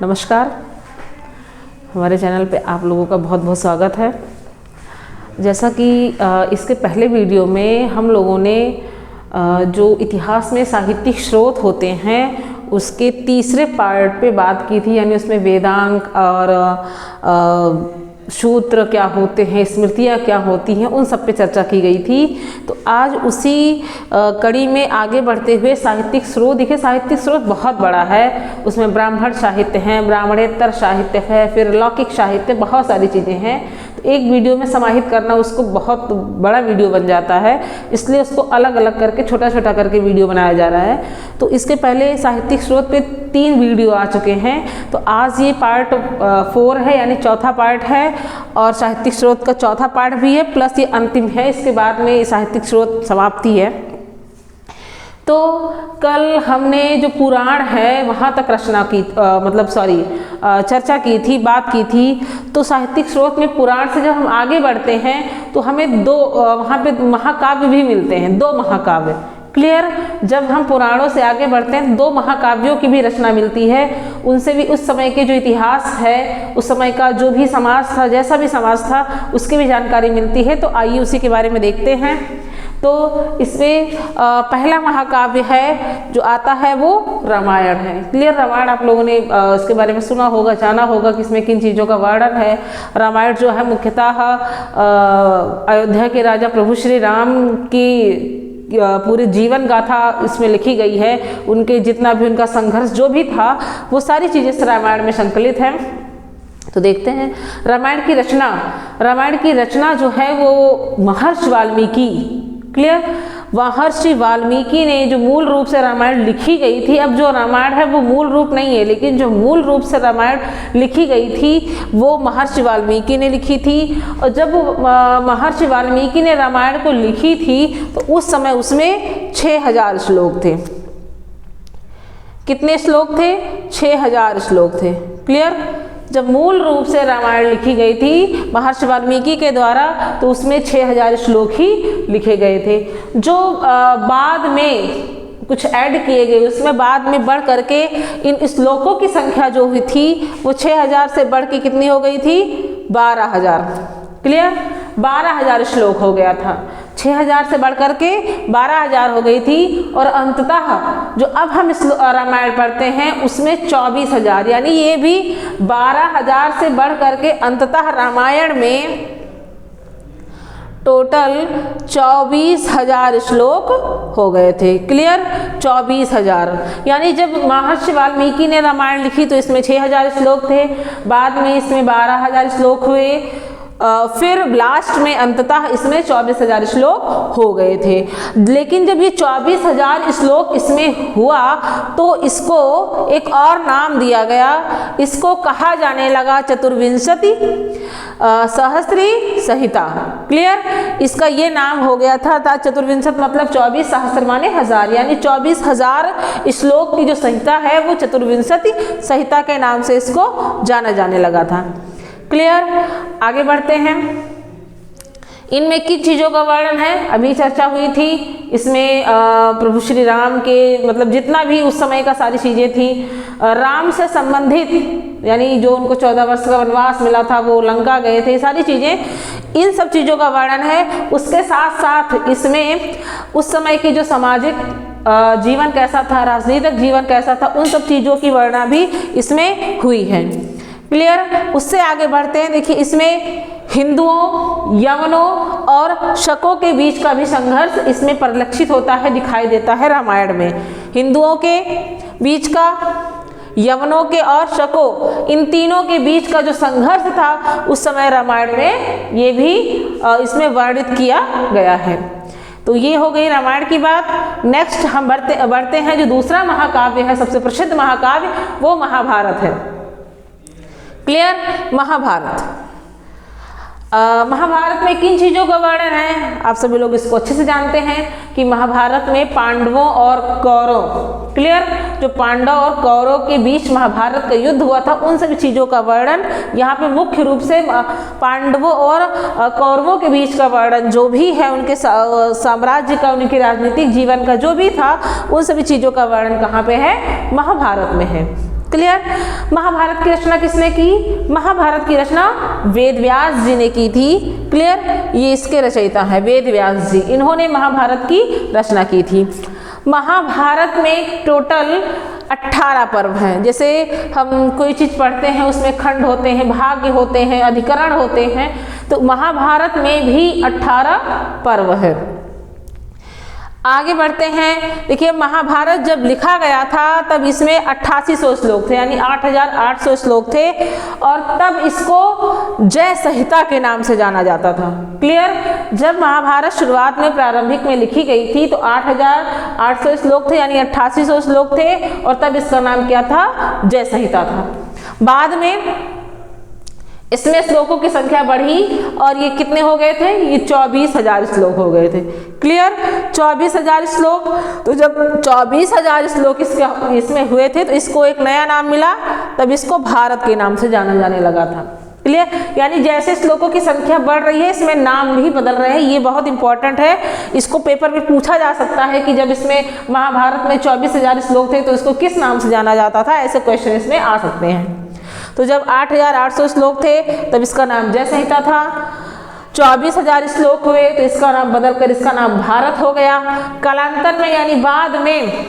नमस्कार, हमारे चैनल पे आप लोगों का बहुत बहुत स्वागत है। जैसा कि इसके पहले वीडियो में हम लोगों ने जो इतिहास में साहित्यिक स्रोत होते हैं उसके तीसरे पार्ट पे बात की थी, यानी उसमें वेदांग और सूत्र क्या होते हैं, स्मृतियाँ क्या होती हैं, उन सब पे चर्चा की गई थी। तो आज उसी कड़ी में आगे बढ़ते हुए साहित्यिक स्रोत, देखिए साहित्यिक स्रोत बहुत बड़ा है, उसमें ब्राह्मण साहित्य हैं, ब्राह्मणेतर साहित्य है, फिर लौकिक साहित्य, बहुत सारी चीज़ें हैं। तो एक वीडियो में समाहित करना उसको बहुत बड़ा वीडियो बन जाता है, इसलिए उसको अलग अलग करके छोटा छोटा करके वीडियो बनाया जा रहा है। तो इसके पहले साहित्यिक स्रोत पे 3 वीडियो आ चुके हैं, तो आज ये पार्ट 4 है, यानी चौथा पार्ट है, और साहित्यिक स्रोत का चौथा पार्ट भी है, प्लस ये अंतिम है। इसके बाद में साहित्यिक स्रोत समाप्ति है। तो कल हमने जो पुराण है वहाँ तक रचना की चर्चा की थी, बात की थी। तो साहित्यिक स्रोत में पुराण से जब हम आगे बढ़ते हैं तो हमें वहाँ पे महाकाव्य भी मिलते हैं, 2 महाकाव्य। क्लियर? जब हम पुराणों से आगे बढ़ते हैं 2 महाकाव्यों की भी रचना मिलती है, उनसे भी उस समय के जो इतिहास है, उस समय का जो भी समाज था, जैसा भी समाज था, उसकी भी जानकारी मिलती है। तो आइए उसी के बारे में देखते हैं। तो इसमें पहला महाकाव्य है जो आता है वो रामायण है। क्लियर? रामायण आप लोगों ने इसके बारे में सुना होगा, जाना होगा कि इसमें किन चीज़ों का वर्णन है। रामायण जो है मुख्यतः अयोध्या के राजा प्रभु श्री राम की पूरी जीवन गाथा इसमें लिखी गई है। उनके जितना भी उनका संघर्ष जो भी था वो सारी चीज़ें इस रामायण में संकलित हैं। तो देखते हैं रामायण की रचना। रामायण की रचना जो है वो महर्षि वाल्मीकि, क्लियर, महर्षि वाल्मीकि ने जो मूल रूप से रामायण लिखी गई थी, अब जो रामायण है वो मूल रूप नहीं है, लेकिन जो मूल रूप से रामायण लिखी गई थी वो महर्षि वाल्मीकि ने लिखी थी। और जब महर्षि वाल्मीकि ने रामायण को लिखी थी तो उस समय उसमें 6000 श्लोक थे। कितने श्लोक थे? 6000 श्लोक थे। क्लियर? जब मूल रूप से रामायण लिखी गई थी महर्षि वाल्मीकि के द्वारा तो उसमें 6000 श्लोक ही लिखे गए थे। जो बाद में कुछ ऐड किए गए, उसमें बाद में बढ़ करके इन श्लोकों की संख्या जो हुई थी वो 6000 से बढ़ के कितनी हो गई थी? 12000। क्लियर? 12000 श्लोक हो गया था। 6000 से बढ़ करके 12000 हो गई थी। और अंततः जो अब हम इस रामायण पढ़ते हैं उसमें 24000, यानी ये भी 12000 से बढ़ करके अंततः रामायण में टोटल 24000 श्लोक हो गए थे। क्लियर? 24000। यानी जब महर्षि वाल्मीकि ने रामायण लिखी तो इसमें 6000 श्लोक थे, बाद में इसमें 12000 श्लोक हुए, फिर लास्ट में अंततः इसमें 24000 श्लोक हो गए थे। लेकिन जब ये 24000 श्लोक इसमें हुआ तो इसको एक और नाम दिया गया। इसको कहा जाने लगा चतुर्विंशति सहस्त्री संहिता। क्लियर? इसका ये नाम हो गया था चतुर्विंशत मतलब 24, सहस्त्र माने 1000, यानी 24000 श्लोक की जो संहिता है वो चतुर्विंशति संहिता के नाम से इसको जाना जाने लगा था। क्लियर? आगे बढ़ते हैं। इनमें किन चीज़ों का वर्णन है? अभी चर्चा हुई थी इसमें प्रभु श्री राम के मतलब जितना भी उस समय का सारी चीज़ें थी राम से संबंधित, यानी जो उनको 14 वर्ष का वनवास मिला था, वो लंका गए थे, सारी चीज़ें, इन सब चीज़ों का वर्णन है। उसके साथ साथ इसमें उस समय के जो सामाजिक जीवन कैसा था, राजनीतिक जीवन कैसा था, उन सब चीज़ों की वर्णना भी इसमें हुई है। क्लियर? उससे आगे बढ़ते हैं। देखिए इसमें हिंदुओं, यवनों और शकों के बीच का भी संघर्ष इसमें परिलक्षित होता है, दिखाई देता है रामायण में। हिंदुओं के बीच का, यवनों के और शकों, इन तीनों के बीच का जो संघर्ष था उस समय रामायण में ये भी इसमें वर्णित किया गया है। तो ये हो गई रामायण की बात। नेक्स्ट हम बढ़ते हैं जो दूसरा महाकाव्य है, सबसे प्रसिद्ध महाकाव्य, वो महाभारत है। क्लियर? महाभारत। महाभारत में किन चीज़ों का वर्णन है? आप सभी लोग इसको अच्छे से जानते हैं कि महाभारत में पांडवों और कौरव, क्लियर, जो पांडव और कौरव के बीच महाभारत का युद्ध हुआ था, उन सभी चीज़ों का वर्णन यहाँ पे मुख्य रूप से पांडवों और कौरवों के बीच का वर्णन जो भी है, उनके साम्राज्य का, उनके राजनीतिक जीवन का जो भी था, उन सभी चीज़ों का वर्णन कहाँ पे है? महाभारत में है। क्लियर। महाभारत की रचना किसने की? महाभारत की रचना वेद व्यास जी ने की थी। क्लियर, ये इसके रचयिता है वेद व्यास जी, इन्होंने महाभारत की रचना की थी। महाभारत में टोटल 18 पर्व हैं। जैसे हम कोई चीज़ पढ़ते हैं उसमें खंड होते हैं, भाग्य होते हैं, अधिकरण होते हैं, तो महाभारत में भी 18 पर्व है। आगे बढ़ते हैं। देखिए, महाभारत जब लिखा गया था तब इसमें 8800 श्लोक थे, यानी 8800 श्लोक थे, और तब इसको जय संहिता के नाम से जाना जाता था। क्लियर। जब महाभारत शुरुआत में प्रारंभिक में लिखी गई थी तो 8800 श्लोक थे, यानी 8800 श्लोक थे, और तब इसका नाम क्या था? जय संहिता था। बाद में इसमें श्लोकों की संख्या बढ़ी और ये कितने हो गए थे? ये 24,000 श्लोक हो गए थे। क्लियर, 24,000 श्लोक। तो जब 24,000 श्लोक इसमें हुए थे तो इसको एक नया नाम मिला, तब इसको भारत के नाम से जाना जाने लगा था। क्लियर, यानी जैसे श्लोकों की संख्या बढ़ रही है इसमें नाम भी बदल रहे हैं। ये बहुत इंपॉर्टेंट है, इसको पेपर में पूछा जा सकता है कि जब इसमें महाभारत में 24,000 श्लोक थे तो इसको किस नाम से जाना जाता था, ऐसे क्वेश्चन इसमें आ सकते हैं। तो जब 8800 श्लोक थे तब इसका नाम जय संहिता था। 24,000 श्लोक हुए तो इसका नाम बदलकर इसका नाम भारत हो गया। कालांतर में यानी बाद में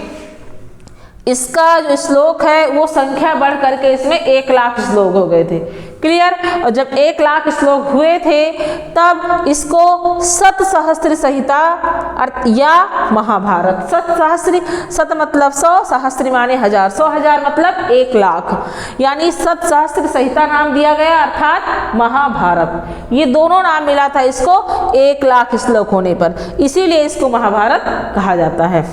इसका जो श्लोक है वो संख्या बढ़ करके इसमें 1,00,000 श्लोक हो गए थे। क्लियर। और जब 1,00,000 श्लोक हुए थे तब इसको सतसहस्त्र संहिता या महाभारत, सत मतलब 100, सहस्त्र माने 1000, 100,000 मतलब 1,00,000, यानी सतसहस्त्र संहिता नाम दिया गया, अर्थात महाभारत। ये दोनों नाम मिला था इसको 1,00,000 श्लोक होने पर, इसीलिए इसको महाभारत कहा जाता है।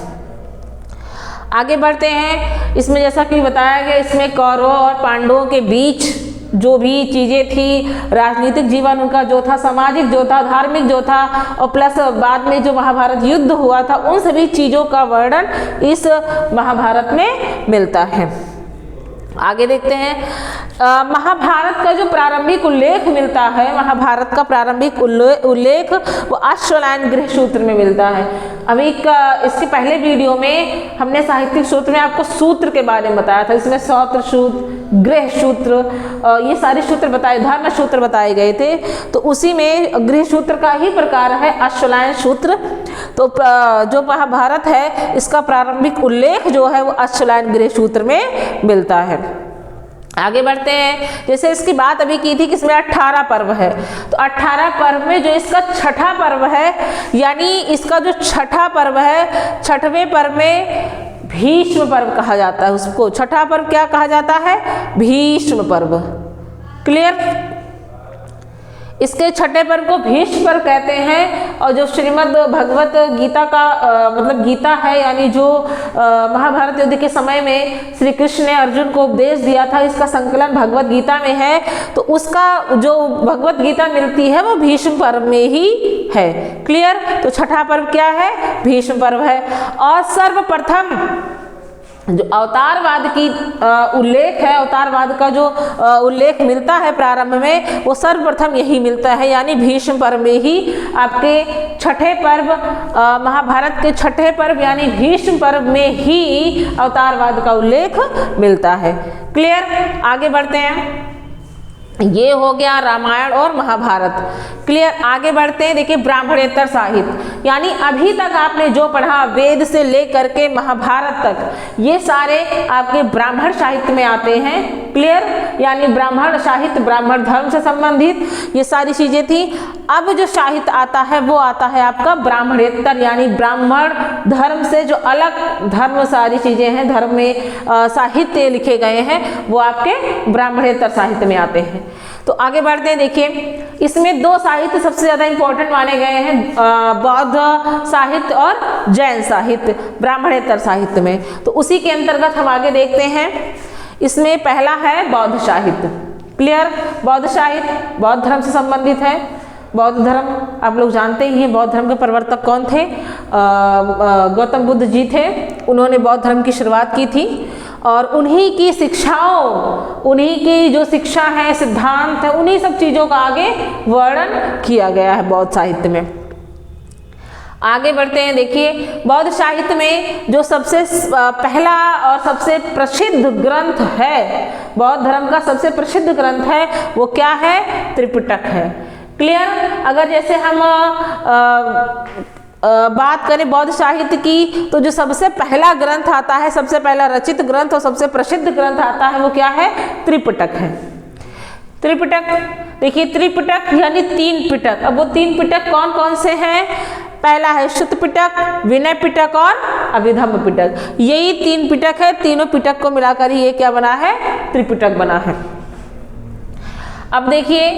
आगे बढ़ते हैं। इसमें जैसा कि बताया गया, इसमें कौरवों और पांडवों के बीच जो भी चीज़ें थी, राजनीतिक जीवन उनका जो था, सामाजिक जो था, धार्मिक जो था, और प्लस बाद में जो महाभारत युद्ध हुआ था, उन सभी चीज़ों का वर्णन इस महाभारत में मिलता है। आगे देखते हैं। महाभारत का जो प्रारंभिक उल्लेख मिलता है, महाभारत का प्रारंभिक उल्लेख वो अश्वलायन गृह सूत्र में मिलता है। अभी इसके पहले वीडियो में हमने साहित्यिक सूत्र में आपको सूत्र के बारे में बताया था। इसमें सौत्र सूत्र, गृह सूत्र, ये सारे सूत्र बताए, धर्म सूत्र बताए गए थे। तो उसी में गृह सूत्र का ही प्रकार है अश्वलायन सूत्र। तो जो महाभारत है इसका प्रारंभिक उल्लेख जो है वो अश्वलायन गृह सूत्र में मिलता है। आगे बढ़ते हैं। जैसे इसकी बात अभी की थी कि इसमें 18 पर्व है, तो 18 पर्व में जो इसका छठा पर्व है, यानी इसका जो छठा पर्व है, छठवें पर्व में भीष्म पर्व कहा जाता है। उसको छठा पर्व क्या कहा जाता है? भीष्म पर्व। क्लियर। इसके छठे पर्व को भीष्म पर्व कहते हैं। और जो श्रीमद् भगवत गीता का मतलब गीता है, यानी जो महाभारत युद्ध के समय में श्री कृष्ण ने अर्जुन को उपदेश दिया था, इसका संकलन भगवत गीता में है। तो उसका जो भगवत गीता मिलती है वो भीष्म पर्व में ही है। क्लियर। तो छठा पर्व क्या है? भीष्म पर्व है। और सर्वप्रथम जो अवतारवाद की उल्लेख है, अवतारवाद का जो उल्लेख मिलता है प्रारंभ में, वो सर्वप्रथम यही मिलता है, यानी भीष्म पर्व में ही आपके छठे पर्व, महाभारत के छठे पर्व यानी भीष्म पर्व में ही अवतारवाद का उल्लेख मिलता है। क्लियर। आगे बढ़ते हैं। ये हो गया रामायण और महाभारत। क्लियर। आगे बढ़ते हैं। देखिए, ब्राह्मणेतर साहित्य, यानी अभी तक आपने जो पढ़ा वेद से लेकर के महाभारत तक, ये सारे आपके ब्राह्मण साहित्य में आते हैं। क्लियर। यानी ब्राह्मण साहित्य, ब्राह्मण धर्म से संबंधित ये सारी चीजें थी। अब जो साहित्य आता है वो आता है आपका ब्राह्मणेतर, यानी ब्राह्मण धर्म से जो अलग धर्म सारी चीजें हैं, धर्म में साहित्य लिखे गए हैं, वो आपके ब्राह्मणेतर साहित्य में आते हैं। तो आगे बढ़ते हैं। देखिए, इसमें दो साहित्य सबसे ज्यादा इंपॉर्टेंट माने गए हैं, बौद्ध साहित्य और जैन साहित्य ब्राह्मणेतर साहित्य में। तो उसी के अंतर्गत हम आगे देखते हैं। इसमें पहला है बौद्ध साहित्य। क्लियर। बौद्ध साहित्य बौद्ध धर्म से संबंधित है। बौद्ध धर्म आप लोग जानते ही हैं, बौद्ध धर्म के प्रवर्तक कौन थे? गौतम बुद्ध जी थे। उन्होंने बौद्ध धर्म की शुरुआत की थी और उन्हीं की शिक्षाओं, उन्हीं की जो शिक्षा है, सिद्धांत है, उन्हीं सब चीज़ों का आगे वर्णन किया गया है बौद्ध साहित्य में। आगे बढ़ते हैं। देखिए, बौद्ध साहित्य में जो सबसे पहला और सबसे प्रसिद्ध ग्रंथ है, बौद्ध धर्म का सबसे प्रसिद्ध ग्रंथ है, वो क्या है? त्रिपिटक है। क्लियर? अगर जैसे हम बात करें बौद्ध साहित्य की, तो जो सबसे पहला ग्रंथ आता है, सबसे पहला रचित ग्रंथ और सबसे प्रसिद्ध ग्रंथ आता है, वो क्या है? त्रिपिटक है। त्रिपिटक, देखिए त्रिपिटक यानी 3 पिटक। अब वो 3 पिटक कौन कौन से हैं? पहला है शुद्ध पिटक, विनय पिटक और अभिधम्म पिटक। यही 3 पिटक है। तीनों पिटक को मिलाकर ही ये क्या बना है? त्रिपिटक बना है। अब देखिए,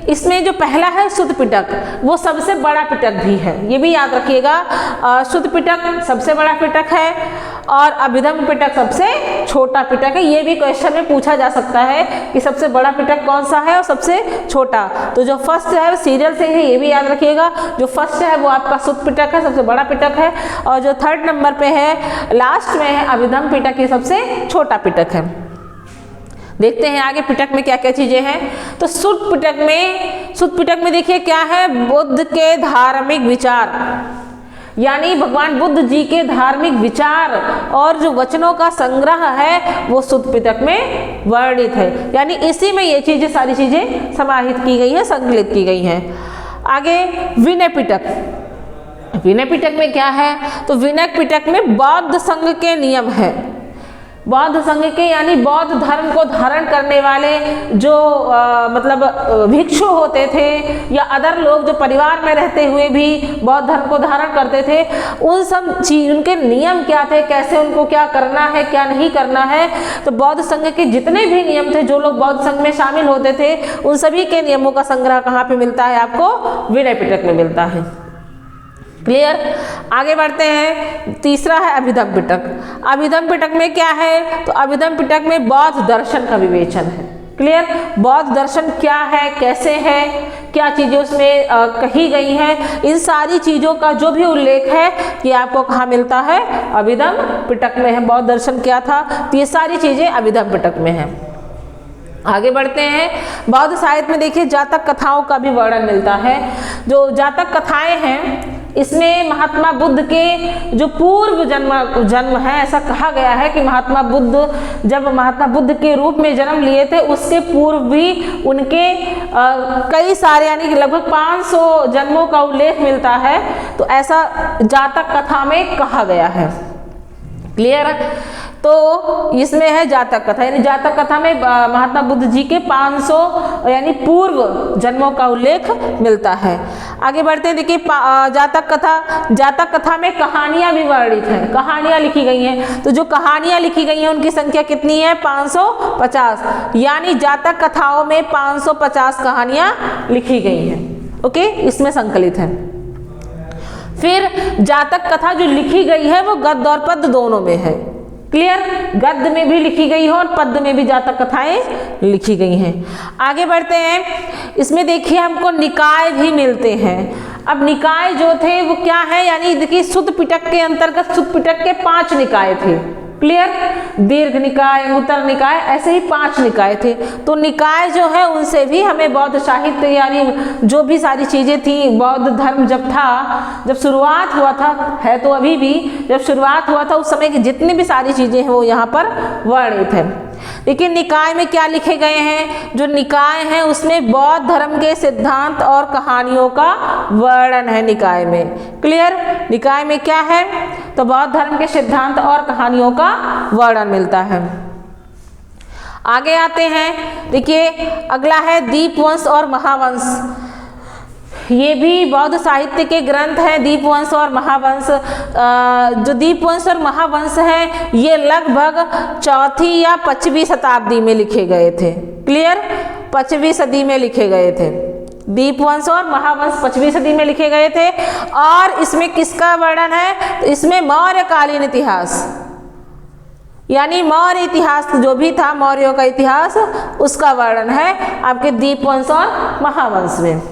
इसमें जो पहला है शुद्ध पिटक, वो सबसे बड़ा पिटक भी है, ये भी याद रखिएगा। शुद्ध पिटक सबसे बड़ा पिटक है और अभिधम्म पिटक सबसे छोटा पिटक है। ये भी क्वेश्चन में पूछा जा सकता है कि सबसे बड़ा पिटक कौन सा है और सबसे छोटा। तो जो फर्स्ट है वो सीरियल से है, ये भी याद रखिएगा। जो फर्स्ट है वो आपका शुद्ध पिटक है, सबसे बड़ा पिटक है, और जो 3rd नंबर पे है, लास्ट में है अभिधम्म पिटक, ये सबसे छोटा पिटक है। देखते हैं आगे पिटक में क्या क्या चीजें हैं। तो शुद्ध पिटक में देखिए क्या है? बुद्ध के धार्मिक विचार, यानी भगवान बुद्ध जी के धार्मिक विचार और जो वचनों का संग्रह है, वो शुद्ध पिटक में वर्णित है। यानी इसी में ये चीजें, सारी चीजें समाहित की गई है, संकलित की गई हैं। आगे विनय पिटक। विनय पिटक में क्या है? तो विनय पिटक में बौद्ध संघ के नियम है। बौद्ध संघ के यानी बौद्ध धर्म को धारण करने वाले जो मतलब भिक्षु होते थे या अदर लोग जो परिवार में रहते हुए भी बौद्ध धर्म को धारण करते थे, उन सब उनके नियम क्या थे, कैसे उनको क्या करना है, क्या नहीं करना है। तो बौद्ध संघ के जितने भी नियम थे, जो लोग बौद्ध संघ में शामिल होते थे, उन सभी के नियमों का संग्रह कहाँ पे मिलता है? आपको विनय पिटक में मिलता है। क्लियर? आगे बढ़ते हैं। तीसरा है अभिधम्म पिटक। अभिधम्म पिटक में क्या है? तो अभिधम्म पिटक में बौद्ध दर्शन का विवेचन है। क्लियर? बौद्ध दर्शन क्या है, कैसे है, क्या चीज़ें उसमें कही गई हैं, इन सारी चीज़ों का जो भी उल्लेख है ये आपको कहाँ मिलता है? अभिधम्म पिटक में है। बौद्ध दर्शन क्या था, तो ये सारी चीज़ें अभिधम्म पिटक में है। आगे बढ़ते हैं। बौद्ध साहित्य में देखिए जातक कथाओं का भी वर्णन मिलता है। जो जातक कथाएं हैं, इसमें महात्मा बुद्ध के जो पूर्व जन्म है, ऐसा कहा गया है कि महात्मा बुद्ध जब महात्मा बुद्ध के रूप में जन्म लिए थे, उसके पूर्व भी उनके कई सारे यानी कि लगभग 500 जन्मों का उल्लेख मिलता है। तो ऐसा जातक कथा में कहा गया है। क्लियर? तो इसमें है जातक कथा, यानी जातक कथा में महात्मा बुद्ध जी के 500 यानी पूर्व जन्मों का उल्लेख मिलता है। आगे बढ़ते हैं। देखिए जातक कथा में कहानियां भी वर्णित हैं, कहानियां लिखी गई हैं। तो जो कहानियां लिखी गई हैं उनकी संख्या कितनी है? 550, यानी जातक कथाओं में 550 कहानियां लिखी गई हैं। ओके, इसमें संकलित है। फिर जातक कथा जो लिखी गई है वो गद्य और पद्य दोनों में है। क्लियर? गद्य में भी लिखी गई है और पद्य में भी जातक कथाएं लिखी गई हैं। आगे बढ़ते हैं। इसमें देखिए हमको निकाय भी मिलते हैं। अब निकाय जो थे वो क्या है? यानी देखिए शुद्ध पिटक के अंतर्गत शुद्ध पिटक के 5 निकाय थे। क्लियर? दीर्घ निकाय, उत्तर निकाय, ऐसे ही 5 निकाय थे। तो निकाय जो है उनसे भी हमें बौद्ध साहित्य यानी जो भी सारी चीजें थी, बौद्ध धर्म जब था, जब शुरुआत हुआ था, है तो अभी भी, जब शुरुआत हुआ था उस समय की जितनी भी सारी चीजें हैं वो यहाँ पर वर्णित है। लेकिन निकाय में क्या लिखे गए हैं? जो निकाय है उसमें बौद्ध धर्म के सिद्धांत और कहानियों का वर्णन है निकाय में। क्लियर? निकाय में क्या है? तो बौद्ध धर्म के सिद्धांत और कहानियों का वर्णन मिलता है। आगे आते हैं। देखिए अगला है दीपवंश और महावंश। ये भी बौद्ध साहित्य के ग्रंथ हैं, दीपवंश और महावंश। जो दीपवंश और महावंश हैं ये लगभग 4वीं या 5वीं शताब्दी में लिखे गए थे। क्लियर? 5वीं सदी में लिखे गए थे। दीपवंश और महावंश 5वीं सदी में लिखे गए थे। और इसमें किसका वर्णन है? तो इसमें मौर्यकालीन इतिहास, यानी मौर्य इतिहास जो भी था, मौर्यों का इतिहास, उसका वर्णन है आपके दीपवंश और महावंश में।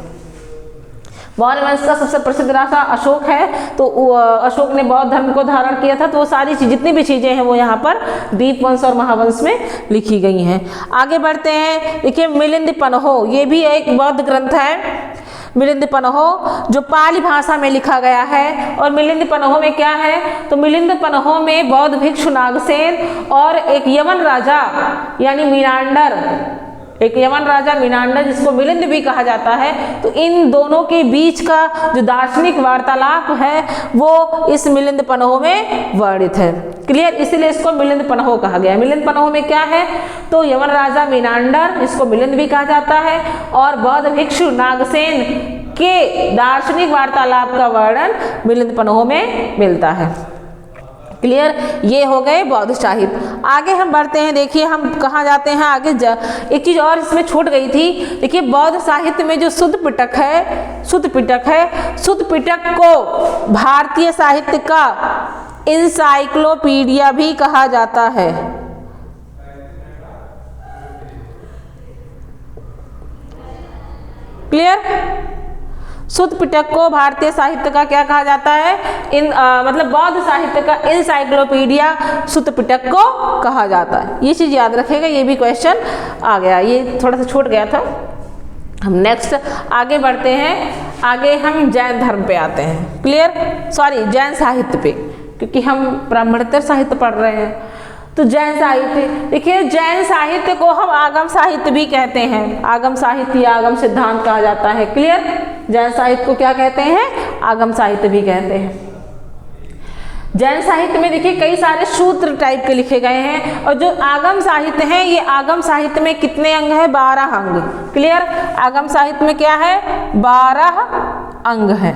मौर्य वंश का सबसे प्रसिद्ध राजा अशोक है। तो अशोक ने बौद्ध धर्म को धारण किया था। तो वो सारी जितनी भी चीजें हैं वो यहाँ पर दीपवंश और महावंश में लिखी गई हैं। आगे बढ़ते हैं। देखिए मिलिंद पन्हो, ये भी एक बौद्ध ग्रंथ है। मिलिंद पन्हो जो पाली भाषा में लिखा गया है। और मिलिंद पन्हो में क्या है, तो मिलिंद पन्हो में बौद्ध भिक्षु नागसेन और एक यवन राजा यानी मीनांडर, एक यवन राजा मीनांडर जिसको मिलिंद भी कहा जाता है, तो इन दोनों के बीच का जो दार्शनिक वार्तालाप है वो इस मिलिंद पन्हो में वर्णित है। क्लियर, इसीलिए इसको मिलिंद पन्हो कहा गया। मिलिंद पन्हो में क्या है, तो यवन राजा मीनांडर जिसको मिलिंद भी कहा जाता है और बौद्ध भिक्षु नागसेन के दार्शनिक वार्तालाप का वर्णन मिलिंद पन्हो में मिलता है। क्लियर, ये हो गए बौद्ध साहित्य। आगे हम बढ़ते हैं, देखिए हम कहाँ जाते हैं आगे। एक चीज़ और इसमें छूट गई थी, देखिए बौद्ध साहित्य में जो शुद्ध पिटक है, शुद्ध पिटक को भारतीय साहित्य का इंसाइक्लोपीडिया भी कहा जाता है। क्लियर, शुद्ध पिटक को भारतीय साहित्य का क्या कहा जाता है, मतलब बौद्ध साहित्य का इंसाइक्लोपीडिया शुद्ध पिटक को कहा जाता है। ये चीज़ याद रखेगा, ये भी क्वेश्चन आ गया, ये थोड़ा सा छूट गया था। हम नेक्स्ट आगे बढ़ते हैं, आगे हम जैन धर्म पे आते हैं। क्लियर, सॉरी जैन साहित्य पे, क्योंकि हम ब्राह्मणोत्तर साहित्य पढ़ रहे हैं। तो जैन साहित्य, देखिए जैन साहित्य को हम आगम साहित्य भी कहते हैं, आगम साहित्य या आगम सिद्धांत कहा जाता है। क्लियर, जैन साहित्य को क्या कहते हैं, आगम साहित्य भी कहते हैं। जैन साहित्य में देखिए कई सारे सूत्र टाइप के लिखे गए हैं, और जो आगम साहित्य है, ये आगम साहित्य में कितने अंग है, 12 अंग। क्लियर, आगम साहित्य में क्या है, 12 अंग है,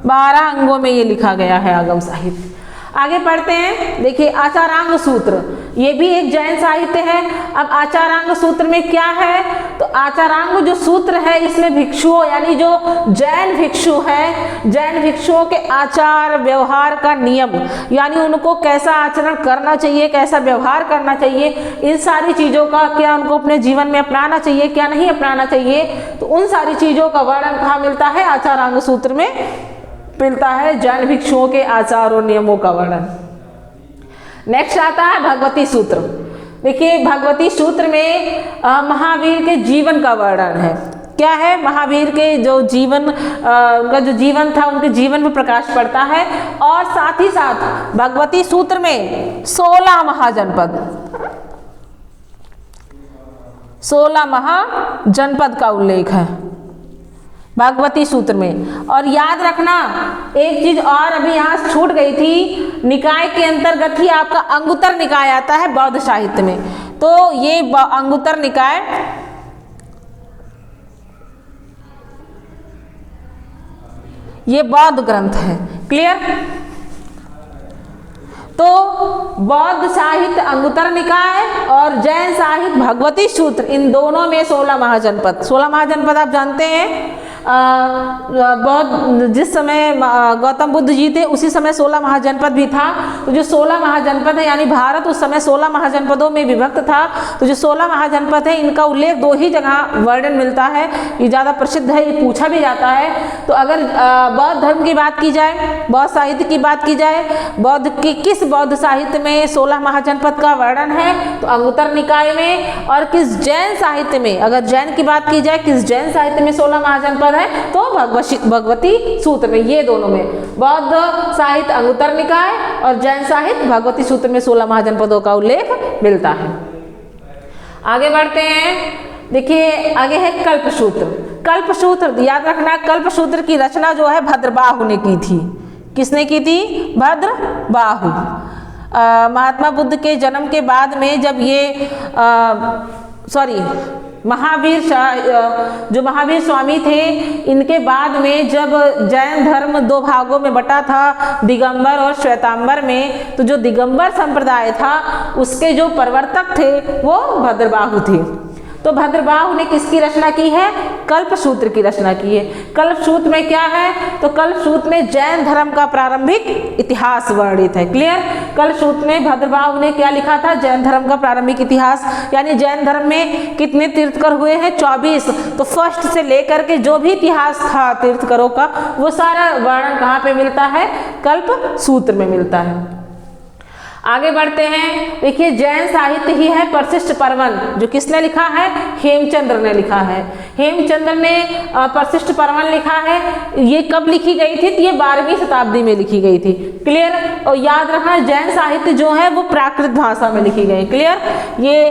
12 अंगों में ये लिखा गया है आगम साहित्य। आगे पढ़ते हैं, देखिए आचारांग सूत्र, ये भी एक जैन साहित्य है। अब आचारांग सूत्र में क्या है, तो आचारांग जो सूत्र है इसमें भिक्षुओं यानी जो जैन भिक्षु हैं, जैन भिक्षुओं के आचार व्यवहार का नियम, यानी उनको कैसा आचरण करना चाहिए, कैसा व्यवहार करना चाहिए, इन सारी चीज़ों का क्या उनको अपने जीवन में अपनाना चाहिए, क्या नहीं अपनाना चाहिए, तो उन सारी चीज़ों का वर्णन कहाँ मिलता है, आचारांग सूत्र में मिलता है, जैन भिक्षुओं के आचार और नियमों का वर्णन। नेक्स्ट आता है भगवती सूत्र। देखिए भगवती सूत्र में महावीर के जीवन का वर्णन है। क्या है, महावीर के जो जीवन उनका जो जीवन था, उनके जीवन पर प्रकाश पड़ता है। और साथ ही साथ भगवती सूत्र में 16 महाजनपद, 16 महाजनपद का उल्लेख है भगवती सूत्र में। और याद रखना एक चीज और अभी यहाँ छूट गई थी, निकाय के अंतर्गत ही आपका अंगुत्तर निकाय आता है बौद्ध साहित्य में। तो ये अंगुत्तर निकाय ये बौद्ध ग्रंथ है। क्लियर, तो बौद्ध साहित्य अंगुत्तर निकाय और जैन साहित्य भगवती सूत्र, इन दोनों में 16 महाजनपद। 16 महाजनपद आप जानते हैं, बौद्ध जिस समय गौतम बुद्ध जी थे उसी समय 16 महाजनपद भी था। तो जो 16 महाजनपद है, यानी भारत उस समय 16 महाजनपदों में विभक्त था। तो जो 16 महाजनपद है, इनका उल्लेख 2 ही जगह वर्णन मिलता है, ये ज़्यादा प्रसिद्ध है, ये पूछा भी जाता है। तो अगर बौद्ध धर्म की बात की जाए, बौद्ध साहित्य की बात की जाए, बौद्ध की किस बौद्ध साहित्य में 16 महाजनपद का वर्णन है, तो अंगुत्तर निकाय में। और किस जैन साहित्य में, अगर जैन की बात की जाए, किस जैन साहित्य में 16 महाजनपद है, तो भगवती सूत्र में। ये दोनों में बौद्ध साहित्य अंगुत्तर निकाय और जैन साहित्य भगवती सूत्र में 16 महाजनपदों का उल्लेख मिलता है। आगे बढ़ते हैं, देखिए आगे है कल्प सूत्र। कल्प सूत्र याद रखना, कल्प सूत्र की रचना जो है भद्रबाहु ने की थी। किसने की थी, भद्रबाहु। महात्मा बुद्ध के जन्म के बाद में जब ये महावीर जो महावीर स्वामी थे, इनके बाद में जब जैन धर्म 2 भागों में बटा था, दिगंबर और श्वेतांबर में, तो जो दिगंबर संप्रदाय था उसके जो प्रवर्तक थे वो भद्रबाहु थे। तो भद्रबाहु ने किसकी रचना की है, कल्प सूत्र की रचना की है। कल्प सूत्र में क्या है, तो कल्प सूत्र में जैन धर्म का प्रारंभिक इतिहास वर्णित है। क्लियर, कल्प सूत्र में भद्रबाहु ने क्या लिखा था, जैन धर्म का प्रारंभिक इतिहास, यानी जैन धर्म में कितने तीर्थकर हुए हैं, 24। तो फर्स्ट से लेकर के जो भी इतिहास था तीर्थकरों का, वो सारा वर्णन कहाँ पे मिलता है, कल्प सूत्र में मिलता है। आगे बढ़ते हैं, देखिए जैन साहित्य ही है परिशिष्ट पर्वन, जो किसने लिखा है, हेमचंद्र ने लिखा है। हेमचंद्र ने परिशिष्ट पर्वन लिखा है, ये कब लिखी गई थी? तो ये 12वीं शताब्दी में लिखी गई थी। क्लियर? और याद रखना जैन साहित्य जो है वो प्राकृत भाषा में लिखी गई। क्लियर? ये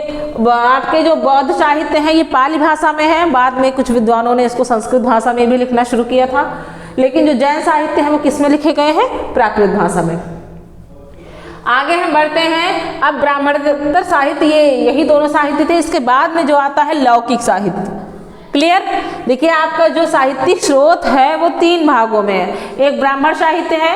आपके जो बौद्ध साहित्य है ये पाली भाषा में है, बाद में कुछ विद्वानों ने इसको संस्कृत भाषा में भी लिखना शुरू किया था, लेकिन जो जैन साहित्य है वो किस में लिखे गए हैं? प्राकृत भाषा में। आगे हम बढ़ते हैं। अब ब्राह्मणोत्तर साहित्य, ये यही दोनों साहित्य थे। इसके बाद में जो आता है लौकिक साहित्य। क्लियर? देखिए आपका जो साहित्यिक स्रोत है वो 3 भागों में है, एक ब्राह्मण साहित्य है,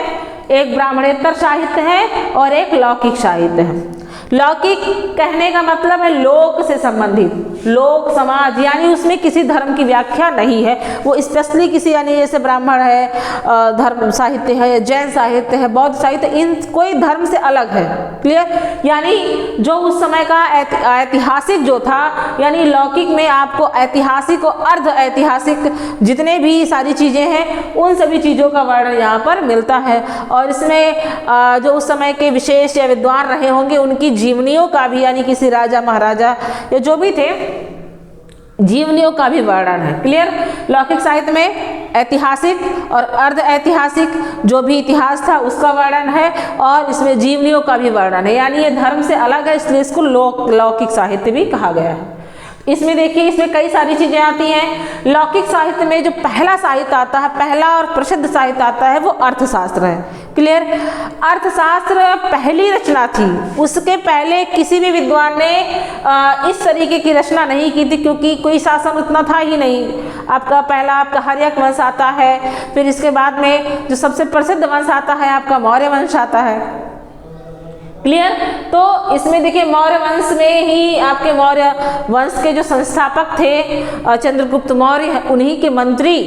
एक ब्राह्मणेतर साहित्य है और एक लौकिक साहित्य है। लौकिक कहने का मतलब है लोक से संबंधित, लोक समाज, यानी उसमें किसी धर्म की व्याख्या नहीं है, वो स्पेशली किसी, यानी जैसे ब्राह्मण है, धर्म साहित्य है, जैन साहित्य है, बौद्ध साहित्य, इन कोई धर्म से अलग है। क्लियर? यानी जो उस समय का ऐतिहासिक जो था, यानी लौकिक में आपको ऐतिहासिक और अर्ध ऐतिहासिक जितने भी सारी चीज़ें हैं उन सभी चीज़ों का वर्णन यहाँ पर मिलता है। और इसमें जो उस समय के विशेष या विद्वान रहे होंगे उनकी जीवनियों का भी, यानी किसी राजा महाराजा या जो भी थे जीवनियों का भी वर्णन है। क्लियर? लौकिक साहित्य में ऐतिहासिक और अर्ध ऐतिहासिक जो भी इतिहास था उसका वर्णन है और इसमें जीवनियों का भी वर्णन है, यानी ये धर्म से अलग है, इसलिए इसको लौकिक साहित्य भी कहा गया है। इसमें देखिए इसमें कई सारी चीजें आती हैं। लौकिक साहित्य में जो पहला साहित्य आता है, पहला और प्रसिद्ध साहित्य आता है वो अर्थशास्त्र है। क्लियर? अर्थशास्त्र पहली रचना थी, उसके पहले किसी भी विद्वान ने इस तरीके की रचना नहीं की थी, क्योंकि कोई शासन उतना था ही नहीं। आपका पहला आपका हर्यक वंश आता है, फिर इसके बाद में जो सबसे प्रसिद्ध वंश आता है आपका मौर्य वंश आता है। क्लियर? तो इसमें देखिए मौर्य वंश में ही आपके मौर्य वंश के जो संस्थापक थे चंद्रगुप्त मौर्य, उन्हीं के मंत्री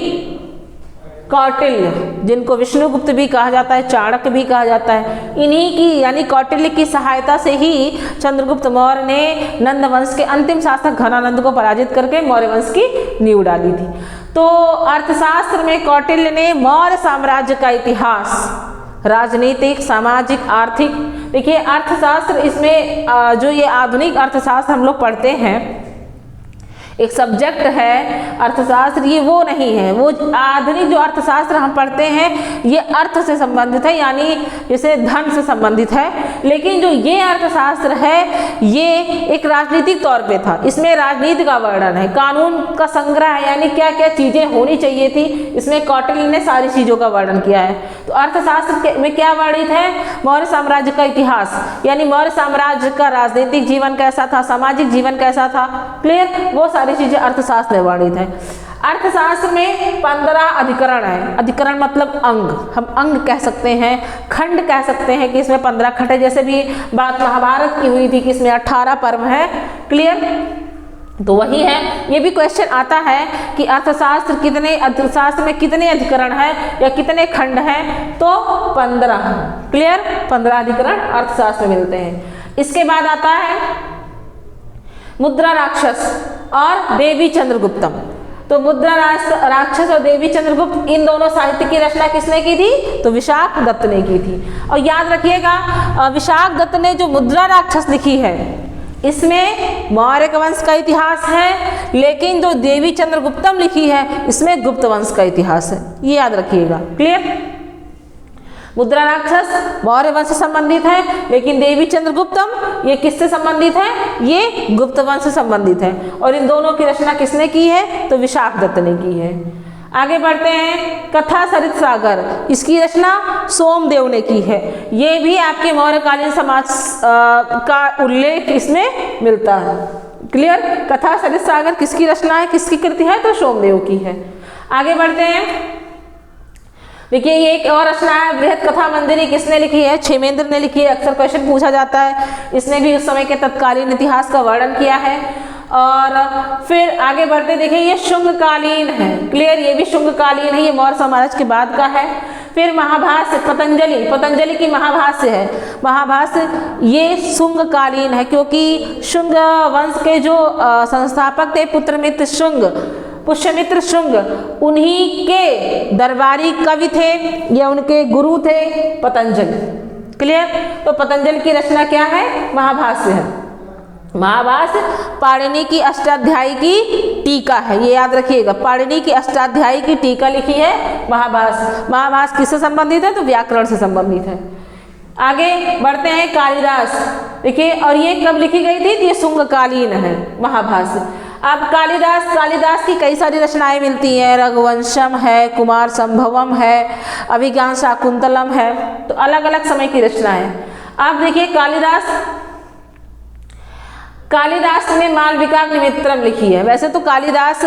कौटिल्य, जिनको विष्णुगुप्त भी कहा जाता है, चाणक्य भी कहा जाता है, इन्हीं की यानी कौटिल्य की सहायता से ही चंद्रगुप्त मौर्य ने नंद वंश के अंतिम शासक घनानंद को पराजित करके मौर्य वंश की नींव डाली थी। तो अर्थशास्त्र में कौटिल्य ने मौर्य साम्राज्य का इतिहास, राजनीतिक, सामाजिक, आर्थिक, देखिए अर्थशास्त्र इसमें जो ये आधुनिक अर्थशास्त्र हम लोग पढ़ते हैं, एक सब्जेक्ट है अर्थशास्त्र, ये वो नहीं है। वो आधुनिक जो अर्थशास्त्र हम पढ़ते हैं ये अर्थ से संबंधित है, यानी जैसे धन से संबंधित है, लेकिन जो ये अर्थशास्त्र है ये एक राजनीतिक तौर पे था। इसमें राजनीति का वर्णन है, कानून का संग्रह है, यानी क्या क्या चीज़ें होनी चाहिए थी, इसमें कौटिल्य ने सारी चीज़ों का वर्णन किया है। तो अर्थशास्त्र में क्या वर्णित है? मौर्य साम्राज्य का इतिहास, यानी मौर्य साम्राज्य का राजनीतिक जीवन कैसा था, सामाजिक जीवन कैसा था। क्लियर? वो सारी चीजें अर्थशास्त्र में वर्णित है। अर्थशास्त्र में 15 अधिकरण है। अधिकरण मतलब अंग, हम अंग कह सकते हैं, खंड कह सकते हैं कि इसमें 15 खंड है। जैसे भी बात महाभारत की हुई थी कि इसमें 18 पर्व है। क्लियर? तो वही है, ये भी क्वेश्चन आता है कि अर्थशास्त्र में कितने अधिकरण है या कितने खंड हैं? तो 15। क्लियर? 15 अधिकरण अर्थशास्त्र में मिलते हैं। इसके बाद आता है मुद्रा राक्षस और देवी चंद्रगुप्तम। तो मुद्रा राक्षस और देवी चंद्रगुप्त, इन दोनों साहित्य की रचना किसने की थी? तो विशाख दत्त ने की थी। और याद रखिएगा विशाख दत्त ने जो मुद्रा राक्षस लिखी है इसमें मौर्य वंश का इतिहास है, लेकिन जो देवी चंद्रगुप्तम लिखी है इसमें गुप्त वंश का इतिहास है, ये याद रखिएगा। क्लियर? मुद्रा राक्षस मौर्य वंश से संबंधित है, लेकिन देवी चंद्रगुप्तम ये किससे संबंधित है? ये गुप्त वंश से संबंधित है। और इन दोनों की रचना किसने की है? तो विशाख दत्त ने की है। आगे बढ़ते हैं। कथा सरित सागर, इसकी रचना सोमदेव ने की है। ये भी आपके मौर्यकालीन समाज का उल्लेख इसमें मिलता है। क्लियर? कथा सरित सागर किसकी रचना है, किसकी कृति है? तो सोमदेव की है। आगे बढ़ते हैं। देखिए ये एक और रचना है बृहत कथा मंजरी, किसने लिखी है? क्षेमेंद्र ने लिखी है। अक्सर क्वेश्चन पूछा जाता है, इसने भी उस समय के तत्कालीन इतिहास का वर्णन किया है। और फिर आगे बढ़ते देखिए ये शुंगकालीन है। क्लियर? ये भी शुंगकालीन है, ये मौर्य साम्राज्य के बाद का है। फिर महाभाष्य पतंजलि की महाभाष्य है। महाभाष्य ये शुंगकालीन है, क्योंकि शुंग वंश के जो संस्थापक थे पुष्यमित्र शुंग, उन्हीं के दरबारी कवि थे या उनके गुरु थे पतंजलि। क्लियर? तो पतंजलि की रचना क्या है? महाभाष्य है। महाभाष्य पाणिनि की अष्टाध्यायी की टीका है, ये याद रखिएगा। पाणिनि की अष्टाध्यायी की टीका लिखी है महाभाष्य। महाभाष्य किससे संबंधित है? तो व्याकरण से संबंधित है। आगे बढ़ते हैं, कालिदास देखिए, और ये कब लिखी गई थी? तो ये शुंगकालीन है महाभाष्य। अब कालिदास की कई सारी रचनाएं मिलती हैं, रघुवंशम है, कुमार संभवम है, अभिज्ञान शाकुंतलम है, तो अलग अलग समय की रचनाएं। अब देखिए कालिदास ने मालविकाग्निमित्रम लिखी है। वैसे तो कालिदास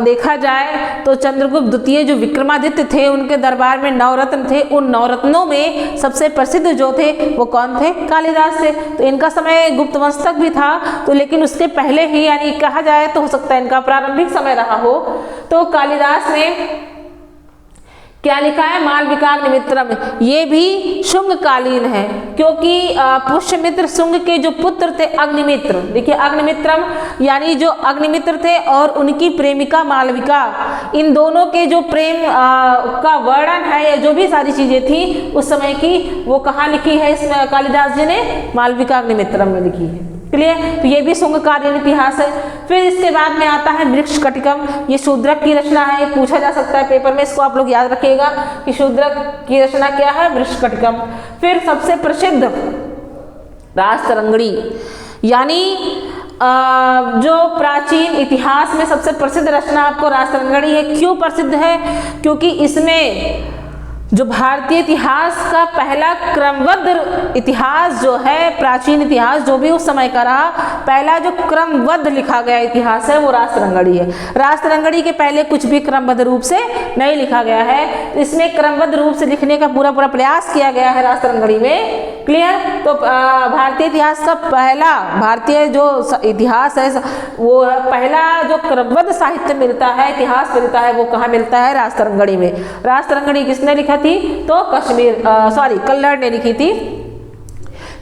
देखा जाए तो चंद्रगुप्त द्वितीय जो विक्रमादित्य थे उनके दरबार में 9 रत्न थे, उन 9 रत्नों में सबसे प्रसिद्ध जो थे वो कौन थे? कालिदास थे। तो इनका समय गुप्त वंश तक भी था, तो लेकिन उसके पहले ही, यानी कहा जाए तो हो सकता है इनका प्रारंभिक समय रहा हो। तो कालिदास ने क्या लिखा है? मालविकाग्निमित्रम। ये भी शुंगकालीन है, क्योंकि पुष्यमित्र शुंग के जो पुत्र थे अग्निमित्र, देखिए अग्निमित्रम यानी जो अग्निमित्र थे और उनकी प्रेमिका मालविका, इन दोनों के जो प्रेम का वर्णन है या जो भी सारी चीजें थी उस समय की, वो कहाँ लिखी है? इसमें कालिदास जी ने मालविकाग्निमित्रम में लिखी है। क्लियर? तो ये भी शुंगकालीन इतिहास है। फिर इसके बाद में आता है मृच्छकटिकम, ये शूद्रक की रचना है, ये पूछा जा सकता है पेपर में, इसको आप लोग याद रखिएगा कि शूद्रक की रचना क्या है? मृच्छकटिकम। फिर सबसे प्रसिद्ध रासतरंगिणी, यानी जो प्राचीन इतिहास में सबसे प्रसिद्ध रचना आपको रासतरंगिणी है। क्यों प्रसिद्ध है? क्योंकि इसमें जो भारतीय इतिहास का पहला क्रमबद्ध इतिहास जो है, प्राचीन इतिहास जो भी उस समय का रहा, पहला जो क्रमबद्ध लिखा गया इतिहास है वो रासतरंगिणी है। रासतरंगिणी के पहले कुछ भी क्रमबद्ध रूप से नहीं लिखा गया है, इसमें क्रमबद्ध रूप से लिखने का पूरा प्रयास किया गया है रासतरंगिणी में। क्लियर? तो भारतीय इतिहास का पहला, भारतीय जो इतिहास है वो पहला जो क्रमबद्ध साहित्य मिलता है, इतिहास मिलता है, वो कहाँ मिलता है? रासतरंगिणी में। रासतरंगिणी किसने लिखा थी? तो कल्लड़ ने लिखी थी।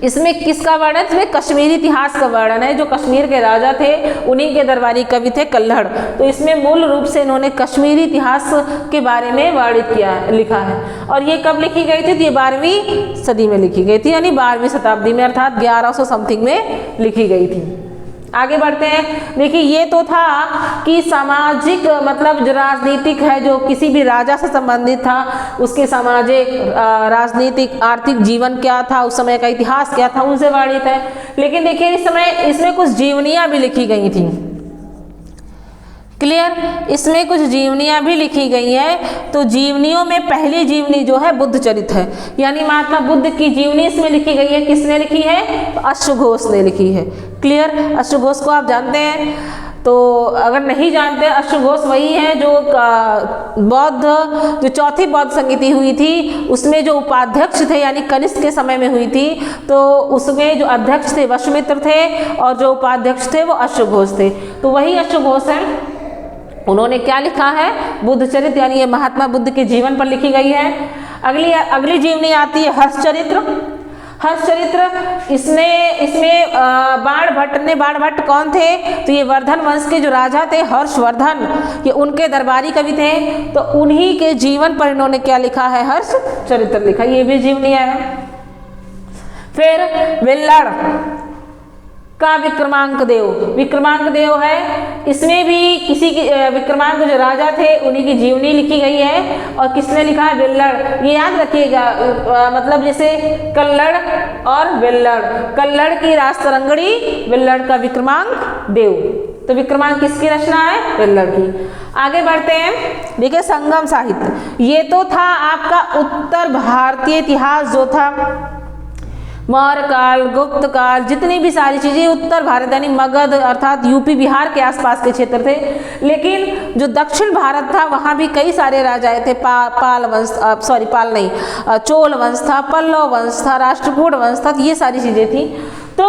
इसमें किसका वर्णन? इसमें कश्मीरी इतिहास का वर्णन है। जो कश्मीर के राजा थे उन्हीं के दरबारी कवि थे कल्लड़, तो इसमें मूल रूप से इन्होंने कश्मीरी इतिहास के बारे में वर्णित लिखा है। और ये कब लिखी गई थी? तो ये 12वीं सदी में लिखी गई थी, यानी 12वीं शताब्दी में, अर्थात 1100 समथिंग में लिखी गई थी। आगे बढ़ते हैं। देखिए ये तो था कि सामाजिक, मतलब जो राजनीतिक है, जो किसी भी राजा से संबंधित था, उसके सामाजिक, राजनीतिक, आर्थिक जीवन क्या था, उस समय का इतिहास क्या था, उनसे वर्णित है। लेकिन देखिए इस समय इसमें कुछ जीवनियाँ भी लिखी गई थी। क्लियर? इसमें कुछ जीवनियाँ भी लिखी गई हैं। तो जीवनियों में पहली जीवनी जो है बुद्ध चरित है, यानी महात्मा बुद्ध की जीवनी इसमें लिखी गई है। किसने लिखी है? तो अश्वघोष ने लिखी है। क्लियर? अश्वघोष को आप जानते हैं? तो अगर नहीं जानते, अश्वघोष वही है जो जो चौथी बौद्ध संगीति हुई थी उसमें जो उपाध्यक्ष थे, यानी कनिष्क के समय में हुई थी, तो उसमें जो अध्यक्ष थे वशुमित्र थे और जो उपाध्यक्ष थे वो अश्वघोष थे। तो वही अश्वघोष है। उन्होंने क्या लिखा है? बुद्ध चरित्र, यानी ये महात्मा बुद्ध के जीवन पर लिखी गई है। अगली जीवनी आती है हर्षचरित्र। हर्षचरित्र इसमें बाणभट्ट कौन थे? तो ये वर्धन वंश के जो राजा थे हर्षवर्धन, ये उनके दरबारी कवि थे, तो उन्हीं के जीवन पर इन्होंने क्या लिखा है? हर्षचरित्र लिखा। ये भी जीवनी है। फिर वेल्लड़ का विक्रमांक देव है। इसमें भी किसी की, विक्रमांक जो राजा थे उन्हीं की जीवनी लिखी गई है। और किसने लिखा है? वेल्लड़। ये याद रखिएगा, मतलब जैसे कल्लड़ और वेल्लड़, कल्लड़ की रासतरंगिणी, वेल्लड़ का विक्रमांक देव। तो विक्रमांक किसकी रचना है? वेल्लड़ की। आगे बढ़ते हैं। देखिए संगम साहित्य, ये तो था आपका उत्तर भारतीय इतिहास जो था, मौर्य काल, गुप्त काल, जितनी भी सारी चीज़ें उत्तर भारत यानी मगध अर्थात यूपी बिहार के आसपास के क्षेत्र थे। लेकिन जो दक्षिण भारत था वहाँ भी कई सारे राजाएं थे। चोल वंश था, पल्लव वंश था, राष्ट्रकूट वंश था, ये सारी चीज़ें थी। तो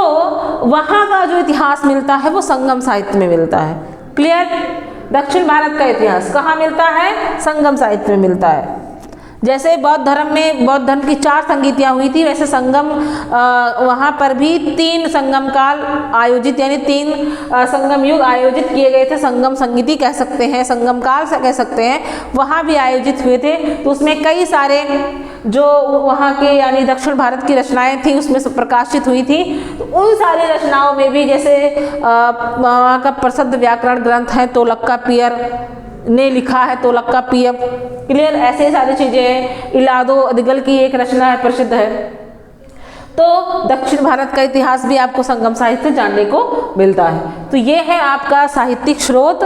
वहाँ का जो इतिहास मिलता है वो संगम साहित्य में मिलता है। क्लियर? दक्षिण भारत का इतिहास कहाँ मिलता है? संगम साहित्य में मिलता है। जैसे बौद्ध धर्म में बौद्ध धर्म की 4 संगीतियाँ हुई थी, वैसे संगम वहाँ पर भी 3 संगम काल आयोजित, यानी 3 संगम युग आयोजित किए गए थे। संगम संगीति कह सकते हैं, संगम काल से कह सकते हैं, वहाँ भी आयोजित हुए थे। तो उसमें कई सारे जो वहाँ के यानी दक्षिण भारत की रचनाएं थी उसमें से प्रकाशित हुई थी। तो उन सारी रचनाओं में भी जैसे वहाँ का प्रसिद्ध व्याकरण ग्रंथ है तोलक्कापियर ने लिखा है, तोलक्कापियम, क्लियर, ऐसे सारी चीज़ें हैं। इलादो अदिगल की एक रचना है, प्रसिद्ध है। तो दक्षिण भारत का इतिहास भी आपको संगम साहित्य जानने को मिलता है। तो ये है आपका साहित्यिक स्रोत,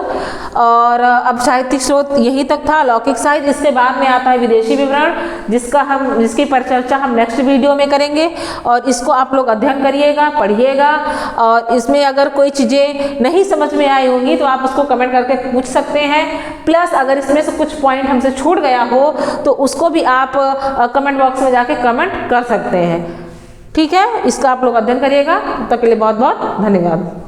और अब साहित्यिक स्रोत यही तक था, लौकिक साहित्य। इसके बाद में आता है विदेशी विवरण, जिसकी परिचर्चा हम नेक्स्ट वीडियो में करेंगे, और इसको आप लोग अध्ययन करिएगा, पढ़िएगा, और इसमें अगर कोई चीज़ें नहीं समझ में आई होंगी तो आप उसको कमेंट करके पूछ सकते हैं। प्लस अगर इसमें से कुछ पॉइंट हमसे छूट गया हो तो उसको भी आप कमेंट बॉक्स में जाके कमेंट कर सकते हैं। ठीक है, इसका आप लोग अध्ययन करिएगा। तब तक के लिए बहुत बहुत धन्यवाद।